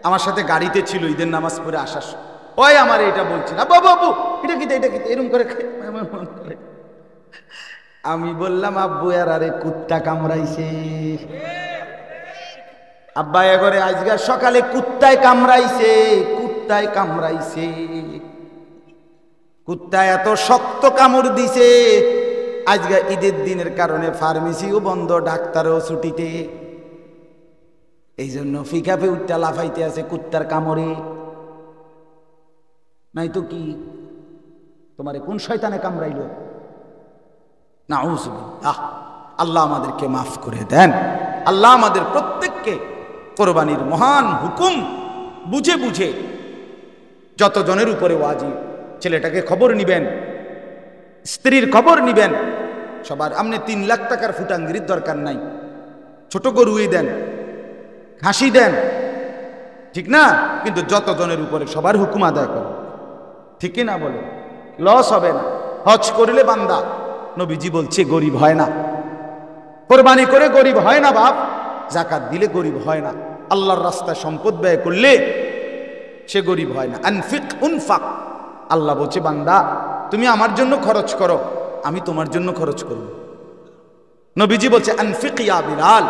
আমার সাথে গাড়িতে ছিল ঈদের নামাজ পড়ে আসার সময়, ওই আমার এটা বলছে না, বাবু বাবু এটা কি এটা কি এরকম করে আমার মন করে। আমি বললাম আব্বু আর আরে কুত্তা কামড়াইছে। আব্বা এবারে আজকে সকালে কুত্তায় কামড়াইছে, কুত্তায় কামড়াইছে, কুত্তা এত শক্ত কামড় দিছে, আজকে ঈদের দিনের কারণে ফার্মেসিও বন্ধ, ডাক্তারও ছুটিতে, এই জন্য ফিকাফে উঠটা লাফাইতে আছে কুত্তার কামড়ে। নাই তো কি, তোমারে কোন শয়তানে কামড়াইল? নাউযুবিল্লাহ। আল্লাহ আমাদেরকে মাফ করে দেন। আল্লাহ আমাদের প্রত্যেককে কোরবানির মহান হুকুম বুঝে বুঝে যতজনের উপরে ওয়াজিব, ছেলেটাকে খবর নিবেন, স্ত্রীর খবর নিবেন, সবার। আপনি 3 লাখ টাকার ফুটাঙ্গিরির দরকার নাই, ছোট গরুই দেন, ঘাসি দেন, ঠিক না? কিন্তু যতজনের উপরে সবার হুকুম আদায় করে, ঠিক না? বলে লস হবে না। হজ করলে বান্দা, নবীজি বলছে গরিব হয় না, কোরবানি করে গরিব হয় না বাপ, যাকাত দিলে গরিব হয় না, আল্লাহর রাস্তায় সম্পদ ব্যয় করলে সে গরিব হয় না। আনফিক উনফাক, আল্লাহ বলছে বান্দা তুমি আমার জন্য খরচ করো, আমি তোমার জন্য খরচ করব। নবীজি বলছে আনফিক ইয়া বিলাল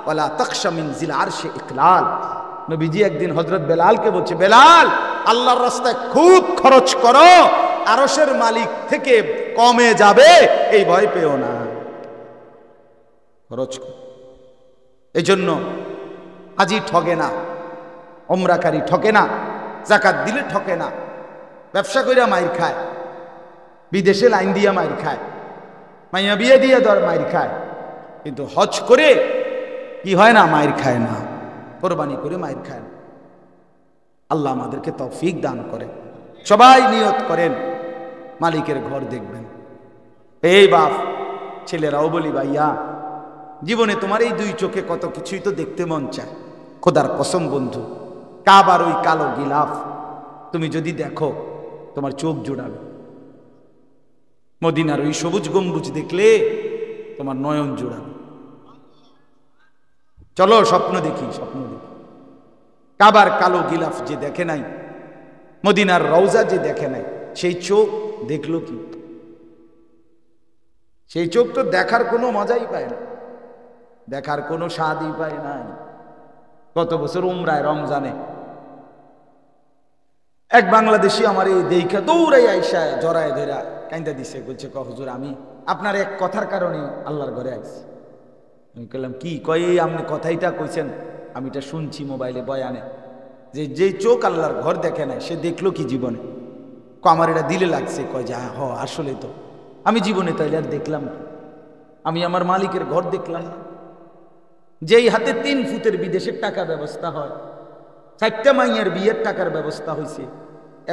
ওয়ালা তাখশা মিন জিল আরশি ইকলাল। নবীজি একদিন হযরত বেলালকে বলছে, বেলাল আল্লাহর রাস্তায় খুব খরচ করো, আরশের মালিক থেকে কমে যাবে এই ভয় পেও না, খরচ করো। এই জন্য হাজি ঠকে না, ওমরাকারী ঠকে না, যাকাত দিলে ঠকে না, ব্যবসা কইরা মাইর খায়, বিদেশে লাইন দিয়া মাইর খায়, মাইয়া বিয়ে দিয়ে ধর মাইর খায়, কিন্তু হজ করে কি হয় না? মাইর খায় না, কোরবানি করে মাইর খায় না। আল্লাহ আমাদেরকে তৌফিক দান করে। সবাই নিয়ত করেন মালিকের ঘর দেখবেন। এই বাপ ছেলেরাও বলি, ভাইয়া জীবনে তোমার এই 2 চোখে কত কিছুই তো দেখতে মন চায়। খোদার কসম বন্ধু, কাবার ওই কালো গিলাফ তুমি যদি দেখো তোমার চোখ জোড়াবে, মদিনার ওই সবুজ গম্বুজ দেখলে তোমার নয়ন জোড়াবে। চলো স্বপ্ন দেখি, স্বপ্ন দেখি। কাবার কালো গিলাফ যে দেখে নাই, মদিনার রওজা যে দেখে নাই, সেই চোখ দেখলো কি? সেই চোখ তো দেখার কোনো মজাই পায় না, দেখার কোনো স্বাদই পায় না। গত বছর উমরায় রমজানে এক বাংলাদেশি আমার এই দেখা দৌড়াই আইসা জড়ায় ধরা কাইন্দা দিছে, বলছে হুজুর আমি আপনার এক কথার কারণে আল্লাহর ঘরে আইছি। আমি বললাম কি? কয় আপনি কথাইটা কইছেন, আমি এটা শুনছি মোবাইলে বয়ানে, যে যেই চোখ আল্লাহর ঘর দেখে নাই সে দেখলো কি জীবনে? আমার এটা দিলে লাগছে। কয় যে হ আসলে তো আমি জীবনে তাইলে আর দেখলাম কি? আমি আমার মালিকের ঘর দেখলাম না। যেই হাতে 3 ফুটের বিদেশের টাকা ব্যবস্থা হয়, 4টা মাইয়ার বিয়ের টাকার ব্যবস্থা হয়েছে,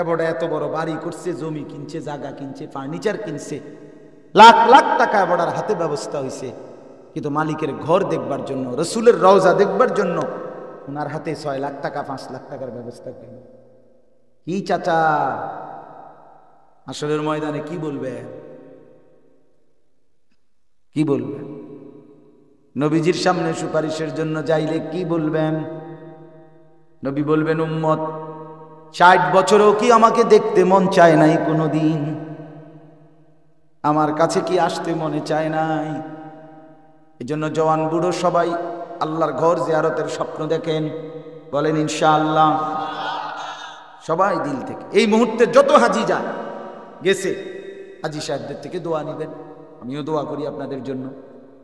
এবারে এত বড় বাড়ি করছে, জমি কিনছে, জায়গা কিনছে, ফার্নিচার কিনছে, লাখ লাখ টাকা এবারের হাতে ব্যবস্থা হয়েছে, কিন্তু মালিকের ঘর দেখবার জন্য, রসুলের রওজা দেখবার জন্য ওনার হাতে 6 লাখ টাকা 5 লাখ টাকার ব্যবস্থা করেন। কি চাচা আসলের ময়দানে কি বলবে? কি বলবেন? নবীজির সামনে সুপারিশের জন্য যাইলে কি বলবেন? নবী বলবেন উম্মত 60 বছরেও কি আমাকে দেখতে মন চায় নাই কোনোদিন? আমার কাছে কি আসতে মনে চায় নাই? এই জন্য জওয়ান বুড়ো সবাই আল্লাহর ঘর জিয়ারতের স্বপ্ন দেখেন, বলেন ইনশাআল্লাহ। সবাই দিল থেকে। এই মুহূর্তে যত হাজি যায় গেছে, হাজি সাহেবদের থেকে দোয়া নেবেন। আমিও দোয়া করি আপনাদের জন্য,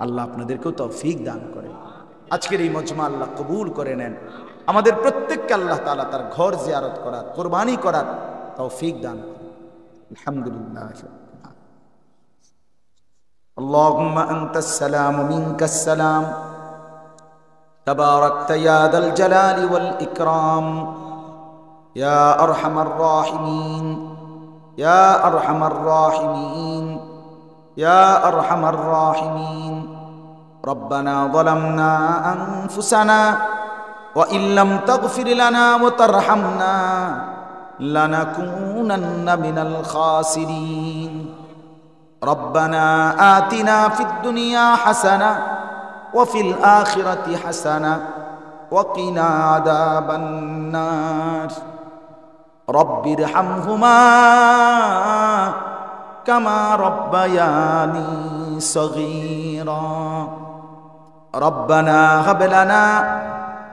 আল্লাহ আপনাদেরকেও তৌফিক দান করে। আজকের এই মজমা আল্লাহ কবুল করে নেন। আমাদের প্রত্যেককে আল্লাহ তাআলা তার ঘর জিয়ারত করার, কোরবানি করার তৌফিক দান করেন। আলহামদুলিল্লাহ। আল্লাহুম্মা আনতাস সালাম ওয়া মিনকাস সালাম তাবারাকতা ইয়া যাল জালালি ওয়াল ইকরাম ইয়া আরহামার রাহিমিন ইয়া আরহামার রাহিমিন ইয়া আরহামার রাহিমিন। রব্বানা যালামনা আনফুসানা ওয়া ইল্লাম তাগফির লানা ওয়া তারহামনা লানাকুনান্না মিনাল খাসিরিন। রব্বানা আতিনা ফিদ দুনিয়া হাসানা ওয়া ফিল আখিরাতি হাসানা ওয়া কিনা আযাবান নার। রব্বিরহামহুমা কামা রব্বায়ানি সগীরা। রব্বানা হাব লানা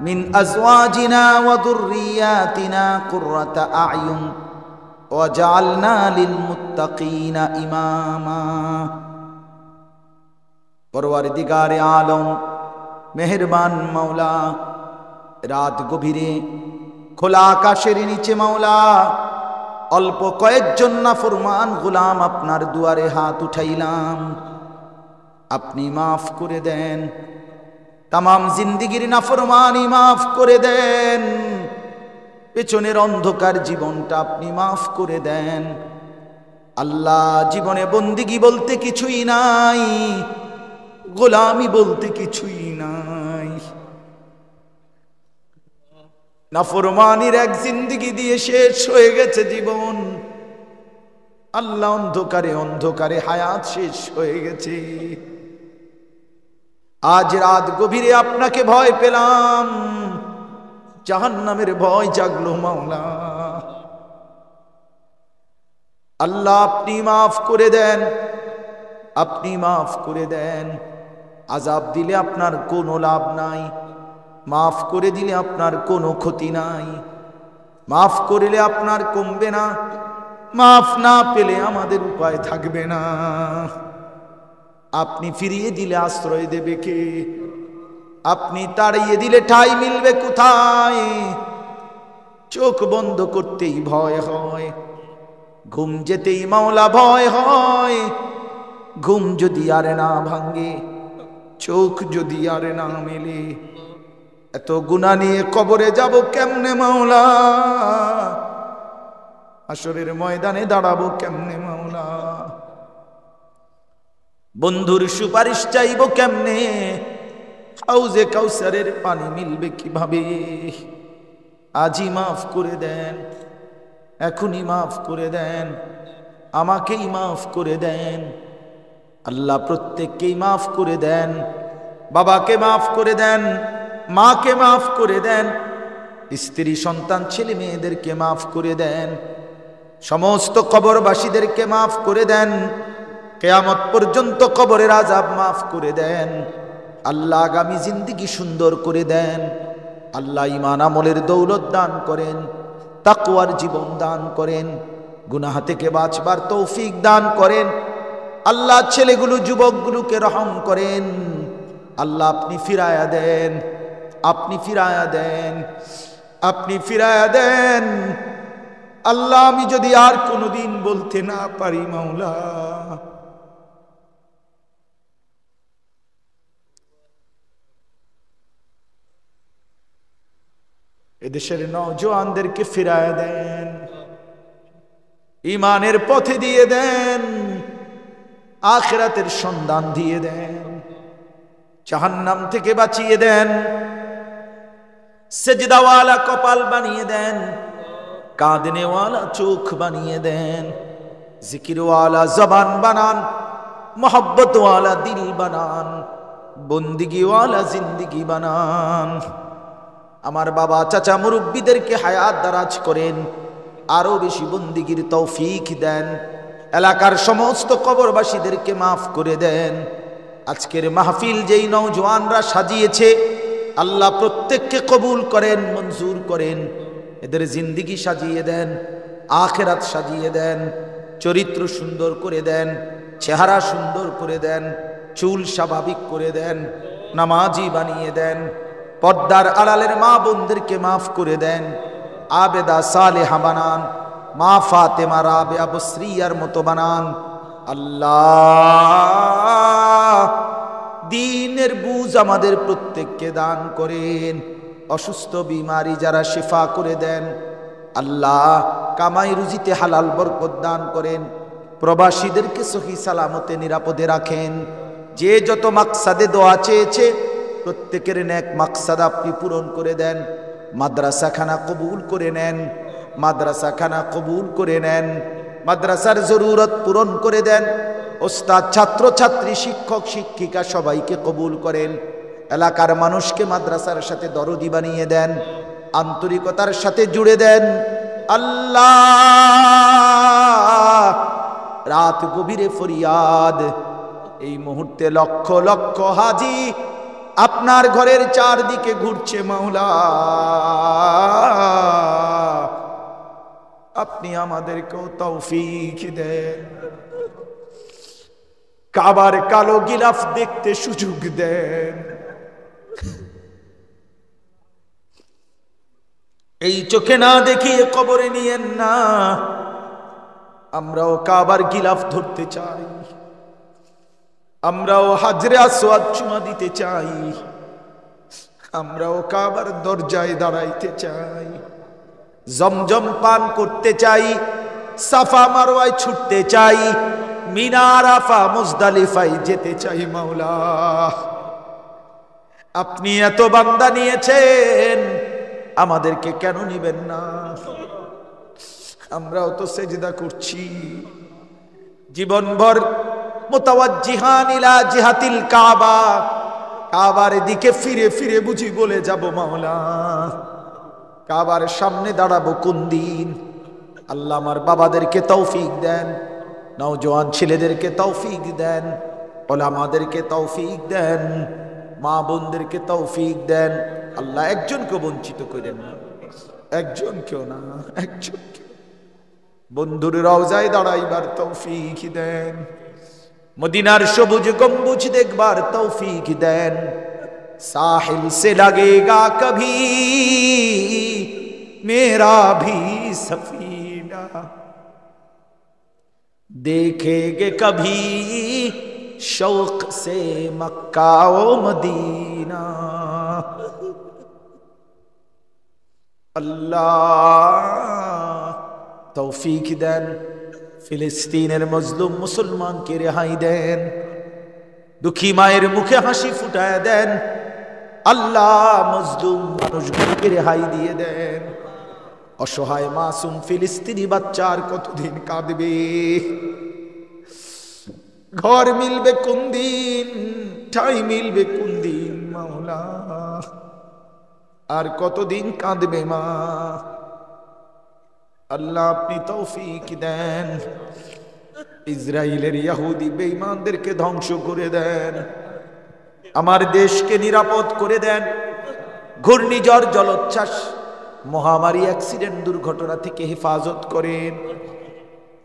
মিন আজওয়াজিনা ওয়া যুররিয়াতিনা কুররাতা আ'য়ুন ওয়াজআলনা লিল মুত্তাকিনা ইমামা। পরওয়ারদিগারে আলম, মেহেরবান মাওলা, রাত গভীরে খোলা আকাশের নিচে মাওলা অল্প কয়েকজন নাফরমান গোলাম আপনার দুয়ারে হাত উঠাইলাম। আপনি মাফ করে দেন। তামাম জিন্দিগির নাফরমানি মাফ করে দেন। পেছনের অন্ধকার জীবনটা আপনি মাফ করে দেন। আল্লাহ, জীবনে বন্দিগি বলতে কিছুই নাই, গোলামি বলতে কিছুই নাই। নাফরমানির এক জিন্দিগি দিয়ে শেষ হয়ে গেছে জীবন। আল্লাহ, অন্ধকারে অন্ধকারে হায়াত শেষ হয়ে গেছে। আজ রাত গভীরে আপনাকে ভয় পেলাম, জাহান্নামের ভয় জাগলো মাওলা। আল্লাহ, আপনি মাফ করে দেন, আপনি মাফ করে দেন। আযাব দিলে আপনার কোনো লাভ নাই, মাফ করে দিলে আপনার কোনো ক্ষতি নাই। মাফ করলে আপনার কমবে না, মাফ না পেলে আমাদের উপায় থাকবে না। আপনি ফিরিয়ে দিলে আশ্রয় দেবে কে? আপনি তাড়িয়ে দিলে ঠাঁই মিলবে কোথায়? চোখ বন্ধ করতেই ভয় হয়, ঘুম যেতেই মাওলা ভয় হয়। ঘুম যদি আর না ভাঙ্গে, চোখ যদি আর না মেলে, এত গুনাহ নিয়ে কবরে যাব কেমনে মাওলা? হাশরের ময়দানে দাঁড়াবো কেমনে মাওলা? বন্ধুর সুপারিশ চাইব কেমনে? হাউজে কাউসারের পানি মিলবে কিভাবে? আজই মাফ করে দেন, এখনই মাফ করে দেন, আমাকেই মাফ করে দেন। আল্লাহ, প্রত্যেককেই মাফ করে দেন। বাবাকে মাফ করে দেন, মাকে মাফ করে দেন, স্ত্রী সন্তান ছেলে মেয়েদেরকে মাফ করে দেন, সমস্ত কবরবাসীদেরকে মাফ করে দেন। কিয়ামত পর্যন্ত কবরের আযাব মাফ করে দেন। আল্লাহ, আগামী জিন্দেগি সুন্দর করে দেন। আল্লাহ, ঈমান আমলের দৌলত দান করেন, তাকওয়ার জীবন দান করেন, গুনাহ থেকে বাঁচবার তৌফিক দান করেন। আল্লাহ, ছেলেগুলো যুবকগুলোকে রহম করেন। আল্লাহ, আপনি ফিরায়া দেন, আপনি ফিরায়া দেন, আপনি ফিরায়া দেন। আল্লাহ, আমি যদি আর কোনোদিন বলতে না পারি মাওলা, এদেশের নওজোয়ানদেরকে ফিরায়া দেন, ঈমানের পথে দিয়ে দেন, আখিরাতের সন্ধান দিয়ে দেন, জাহান্নাম থেকে বাঁচিয়ে দেন, সেজদাওয়ালা কপাল বানিয়ে দেন, কাঁদনেওয়ালা চোখ বানিয়ে দেন, জিকিরওয়ালা জবান বানান, মোহব্বতওয়ালা দিল বানান, বন্দিগিওয়ালা জিন্দিগি বানান। আমার বাবা চাচা মুরব্বীদেরকে হায়াত দারাজ করেন, আরো বেশি বন্দিগির তৌফিক দেন। এলাকার সমস্ত কবরবাসীদেরকে মাফ করে দেন। আজকের মাহফিল যেই নওজোয়ানরা সাজিয়েছে, আল্লাহ প্রত্যেককে কবুল করেন, মঞ্জুর করেন। এদের জিন্দিগি সাজিয়ে দেন, আখিরাত সাজিয়ে দেন, চরিত্র সুন্দর করে দেন, চেহারা সুন্দর করে দেন, চুল স্বাভাবিক করে দেন, নামাজি বানিয়ে দেন। পর্দার আড়ালের মা বোনদেরকে মাফ করে দেন, আবেদা সালেহা বানান, মা ফাতেমা রাবেয়া বসরিয়ার মতো বানান। আল্লাহ, দ্বীনের বুঝ আমাদের প্রত্যেককে দান করেন। অসুস্থ বিমারি যারা শিফা করে দেন। আল্লাহ, কামাই রুজিতে হালাল বরকত দান করেন। প্রবাসীদেরকে সহি সালামতে নিরাপদে রাখেন। যে যত মাকসাদে দোয়া চেয়েছে, প্রত্যেকের নেক মাকসাদ আপনি পূরণ করে দেন। মাদ্রাসাখানা কবুল করে নেন, মাদ্রাসাখানা কবুল করে নেন। মাদ্রাসার জরুরত পূরণ করে দেন। ওস্তাদ, ছাত্র ছাত্রী, শিক্ষক শিক্ষিকা সবাইকে কবুল করেন। এলাকার মানুষকে মাদ্রাসার সাথে দরদি বানিয়ে দেন, আন্তরিকতার সাথে জুড়ে দেন। আল্লাহ, রাত গভীরে ফরিয়াদ, এই মুহূর্তে লক্ষ লক্ষ হাজি আপনার ঘরের চারদিকে ঘুরছে মাওলা। আপনি আমাদেরকেও তৌফিক দেন, কাবার কালো গিলাফ দেখতে সুযোগ দেন। এই চোখে না দেখিয়ে কবরে নিয়েন না, আমরাও কাবার গিলাফ ধরতে চাই। আমরাও হাজরে আসওয়াদ চুমা দিতে চাই, আমরাও কাবার দরজায় দাঁড়াইতে চাই, জমজম পান করতে চাই, সাফা মারওয়ায় ছুটতে চাই, মিনা আরাফা মুজদালিফায় যেতে চাই। মাওলা আপনি এত বান্দা নিয়েছেন, আমাদেরকে কেন নিবেন না? আমরাও তো সেজদা করছি জীবনভর, মুতাওয়াজ্জিহান ইলা জিহাতিল কাবা, কাবার দিকে ফিরে ফিরে বুঝি বলে যাব মাওলা কাবার সামনে দাঁড়াবো কোন দিন? আল্লাহ আমার বাবাদেরকে তৌফিক দেন, নওজোয়ান ছেলেদেরকে তৌফিক দেন, ওলামাদেরকে তৌফিক দেন, মা বোনদেরকে তৌফিক দেন। আল্লাহ একজনকে বঞ্চিত করেন না, একজনকেও না, একজনকে। বন্ধুর রওজায় দাঁড়াইবার তৌফিক দেন, মদিনার সবুজ গম্বুজ দেখবার তৌফিক দেন। साहिल से लगेगा कभी मेरा भी सफीना, देखेंगे कभी शौक से मक्का ओ मदीना। अल्लाह तौफीक देन, फिलिस्तीনের মজলুম মুসলমানকে রেহাই দেন, দুঃখী মায়ের মুখে হাসি ফুটায় দেন। আল্লাহ মজলুম মানুষগুলোকে রেহাই দিয়ে দেন। অসহায় মাসুম ফিলিস্তিনি বাচ্চার কতদিন কাঁদবে? ঘর মিলবে কোন দিন, ঠাই মিলবে কোন দিন মাওলা? আর কতদিন কাঁদবে মা? আল্লাহ আপনি তৌফিক দেন, ইসরায়েলের ইহুদি বেঈমানদেরকে ধ্বংস করে দেন, আমার দেশকে নিরাপদ করে দেন। ঘূর্ণিঝড়, জলোচ্ছ্বাস, মহামারী, অ্যাক্সিডেন্ট, দুর্ঘটনা থেকে হেফাজত করেন।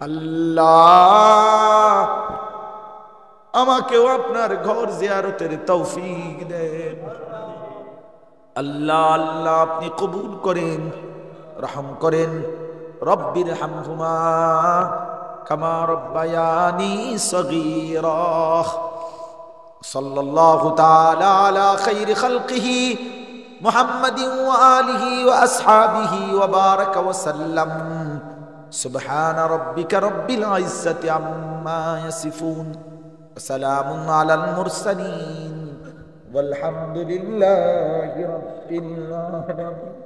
আল্লাহ আমাকেও আপনার ঘর জিয়ারতের তৌফিক দেন। আল্লাহ আল্লাহ আপনি কবুল করেন, রহম করেন। রব্বির হামহুমা কামা রব্বায়ানি সগীরা। সাল্লাল্লাহু তাআলা আলা খায়রি খালকিহি মুহাম্মাদিন ওয়া আলিহি ওয়া আসহাবিহি ওয়া বারাকা ওয়া সাল্লাম। সুবহান রাব্বিকা রাব্বিল ইজ্জাতি আম্মা ইয়াসিফুন ওয়া সালামুন আলাল মুরসালিন ওয়ালহামদুলিল্লাহি রাব্বিল আলামিন।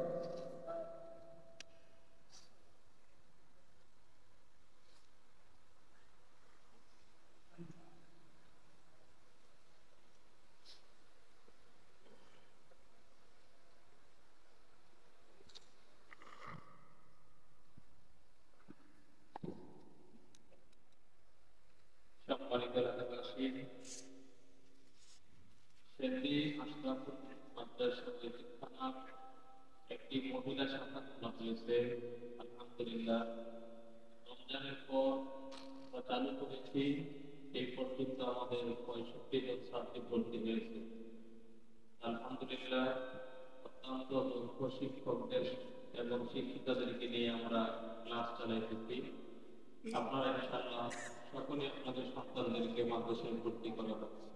সম্মানিত এলাকাবাসী, সেন্দি আশরাফুল মাদ্রাসা থানার একটি মহিলা শাখা খোলা হয়েছে। আলহামদুলিল্লাহ, রমজানের পর আমরা চালু করেছি, এই পর্যন্ত আমাদের 65 জন ছাত্রী ভর্তি হয়েছে। আলহামদুলিল্লাহ, অত্যন্ত দক্ষ শিক্ষকদের এবং শিক্ষিকাদেরকে নিয়ে আমরা ক্লাস চালাইতেছি। আপনারা ইনশাআল্লাহ সকলে আপনাদের সন্তানদেরকে মাদ্রাসায় ভর্তি করা হচ্ছে।